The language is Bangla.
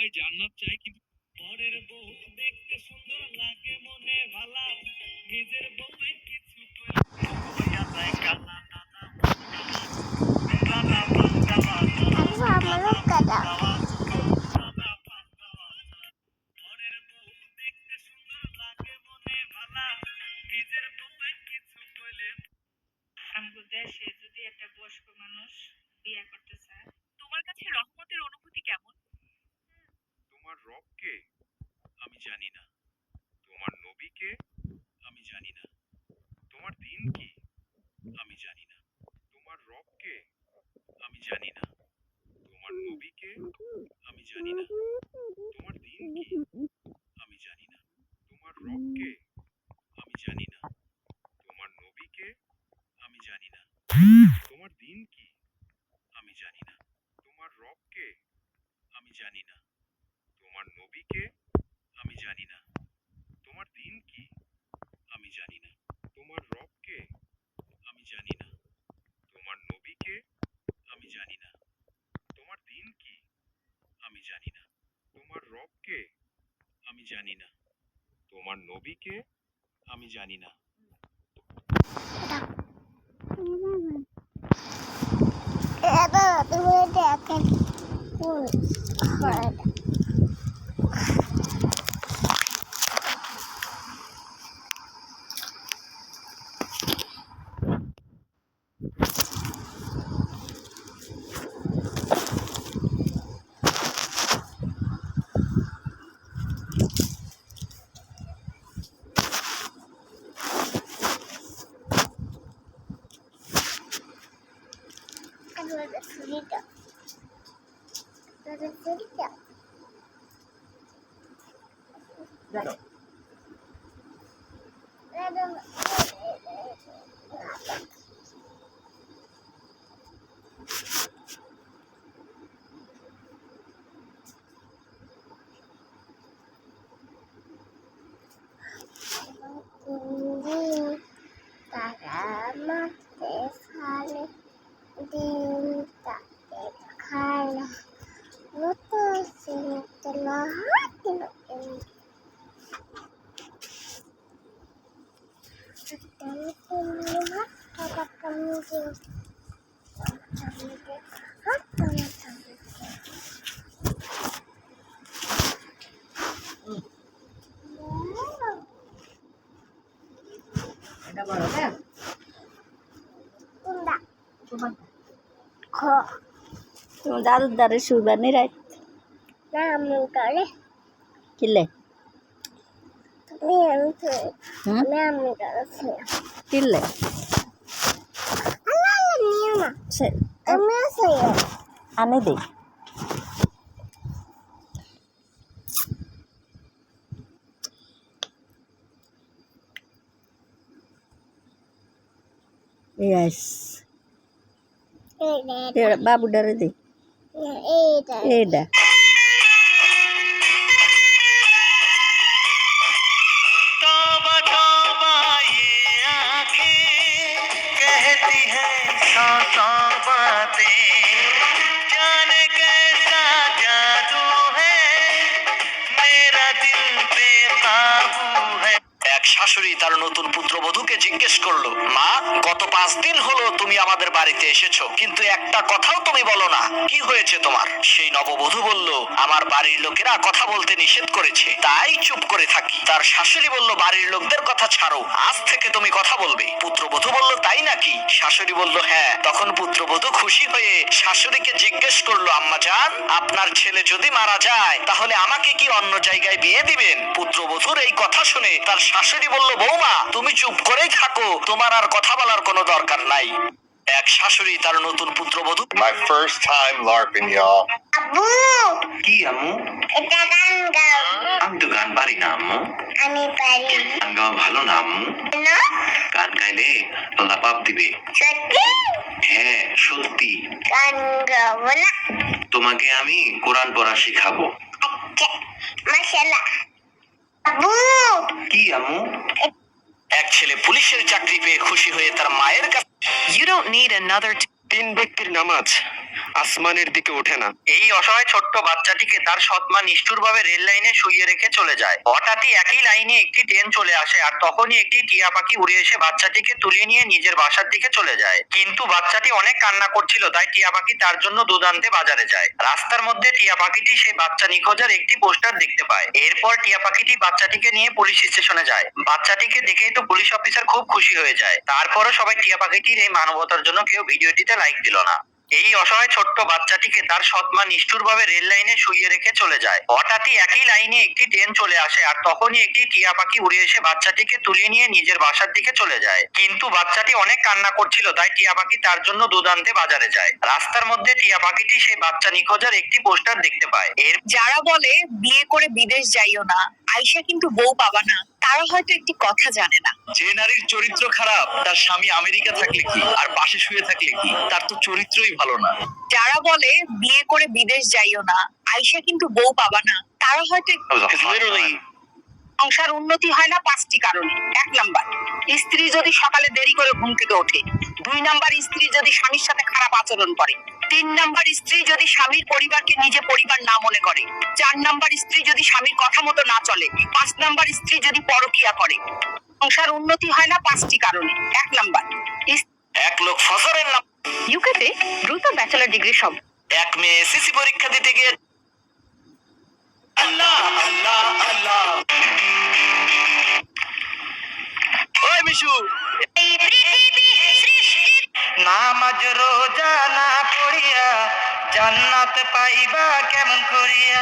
সবাই জান্নাত চায়, কিন্তু পরের বউ দেখতে সুন্দর লাগে মনে ভালা, নিজের বউ কিছু হইয়া যায় কালা দাদা পরের বউ দেখতে সুন্দর লাগে মনে ভালা, নিজের বউ কিছু কইলে। আমগো দেশে যদি একটা বয়স্ক মানুষ বিয়ে করতে চায়, তোমার কাছে রহমতের অনুভূতি কেমন? তোমার রবকে আমি জানি না, তোমার নবীকে আমি জানি না, তোমার দিন কি আমি জানি না, তোমার রবকে আমি জানি না, তোমার নবীকে আমি জানি না, তোমার দিন কি আমি জানি না, তোমার রবকে আমি জানি না, তোমার নবীকে আমি জানি না, তোমার দিন কি আমি জানি না, তোমার রবকে আমি জানি না, তোমার নবীকে আমি জানি না, তোমার দিন কি আমি জানি না, তোমার রবকে আমি জানি না, তোমার নবীকে আমি জানি না, তোমার দিন কি আমি জানি না, তোমার রবকে আমি জানি না, তোমার নবীকে আমি জানি না। তুমি দেখেন ছুরিটা ছুরিটা তারা মাঠে খালে দিন তাকে খায় মতো সিনতে হাত তোমার দাদুর দ্বারে শুইবার নি রাত না আমি করে কিলে আমি করেছি কিলে আমি আছি আনে দে Yes. Babu dari deh. Eda. तौबा तौबा ये आँखें कहती हैं सौ सौ बातें, जाने कैसा जादू है मेरा दिल बेकाबू है। এক শাশুড়ি তার নতুন পুত্রবধূকে জিজ্ঞেস করলো, মা, গত 5 দিন হলো তুমি আমাদের বাড়িতে এসেছো, কিন্তু একটা কথাও তুমি বলো না, কি হয়েছে তোমার? সেই নববধূ বলল, আমার বাড়ির লোকেরা কথা বলতে নিষেধ করেছে, তাই চুপ করে থাকি। তার শাশুড়ি বলল, বাড়ির লোকদের কথা ছাড়ো, আজ থেকে তুমি কথা বলবে। পুত্রবধূ বলল, তাই নাকি? শাশুড়ি বলল, হ্যাঁ। তখন পুত্রবধূ খুশি হয়ে শাশুড়িকে জিজ্ঞেস করলো, আম্মা জান, আপনার ছেলে যদি মারা যায় তাহলে আমাকে কি অন্য জায়গায় বিয়ে দিবেন? পুত্রবধূর এই কথা শুনে তার শাশুড়ি বলল, বৌমা, তুমি চুপ করেই থাকো, তোমার আর কথা বলার কোনো দরকার নাই। এক শাশুড়ি তার নতুন পুত্রবধূ, My first time LARPing, y'all. আব্বু কি আম্মু? এটা গান গাও আমি তো গান পারি না আম্মু। আমি পারি গান গাওয়া ভালো না আম্মু। না গান গাইলে আল্লাহ পাপ দিবে। সত্যি হ্যাঁ, সত্যি। গান গাবো না তোমাকে আমি কোরআন পড়া শিখাবো। আচ্ছা মাশাআল্লাহ আব্বু কি আম্মু? এক ছেলে পুলিশের চাকরি পেয়ে খুশি হয়ে তার মায়ের কাছে, You don't need another 3 ব্যক্তির নামাজ আসমানের দিকে ওঠে না। এই অসহায় ছোট্ট বাচ্চাটিকে তার সৎমা নিষ্ঠুরভাবে রেল লাইনে শুইয়ে রেখে চলে যায়। হঠাৎই একই লাইনে একটি ট্রেন চলে আসে আর তখনই একটি টিয়া পাখি উড়ে এসে বাচ্চাটিকে তুলে নিয়ে নিজের বাসার দিকে চলে যায়। কিন্তু বাচ্চাটি অনেক কান্না করছিল, তাই টিয়া পাখি তার জন্য দুধ আনতে বাজারে যায়। রাস্তার মধ্যে টিয়া পাখিটি সেই বাচ্চা নিখোঁজের একটি পোস্টার দেখতে পায়। এরপর টিয়া পাখিটি বাচ্চাটিকে নিয়ে পুলিশ স্টেশনে যায়। বাচ্চাটিকে দেখেই তো পুলিশ অফিসার খুব খুশি হয়ে যায়। তারপরও সবাই টিয়া পাখিটির এই মানবতার জন্য কেউ ভিডিওটিতে লাইক দিল না। এই অসহায় ছোট্ট বাচ্চাটিকে তার সৎমা নিষ্ঠুরভাবে রেল লাইনে শুইয়ে রেখে চলে যায়। হঠাৎই একই লাইনে একটি ট্রেন চলে আসে আর তখনই একটি টিয়া পাখি উড়ে এসে বাচ্চাটিকে তুলে নিয়ে নিজের বাসার দিকে চলে যায়। কিন্তু বাচ্চাটি অনেক কান্না করছিল, তাই টিয়া পাখি তার জন্য দুধ আনতে বাজারে যায়। রাস্তার মধ্যে টিয়া পাখিটি সেই বাচ্চা নিখোঁজের একটি পোস্টার দেখতে পায়। যারা বলে বিয়ে করে বিদেশ যাইও না, আয়শা কিন্তু বউ পাবা না, তারা হয়তো একটি কথা জানে না। যে নারীর চরিত্র খারাপ তার স্বামী আমেরিকা থাকলে কি আর পাশে শুয়ে থাকলে কি, তার তো চরিত্রই ভালো না। যারা বলে বিয়ে করে বিদেশ যাইও না, আয়শা কিন্তু বউ পাবা না, তারা হয়তো সংসার উন্নতি হয় না 5টি কারণে। 1 নাম্বার, স্ত্রী যদি সকালে দেরি করে ঘুম থেকে ওঠে। 2 নাম্বার, স্ত্রী যদি স্বামীর সাথে খারাপ আচরণ করে। 3 নাম্বার, স্ত্রী যদি স্বামীর পরিবারকে নিজে পরিবার না মনে করে। 4 নাম্বার, স্ত্রী যদি স্বামীর কথা মতো না চলে। 5 নাম্বার, স্ত্রী যদি পরকীয়া করে। সংসার উন্নতি হয় না 5টি কারণে। 1 নাম্বার, এক লোক ফসরের নাম। ইউকেতে দ্রুত ব্যাচেলর ডিগ্রি সব। এক মেয়ে এসএসসি পরীক্ষা দিতে গিয়ে আল্লাহ আল্লাহ আল্লাহ। ওই মিশু, এই পৃথিবী সৃষ্টির নামাজ রোজা না করিয়া জান্নাত পাইবা কেমন করিয়া?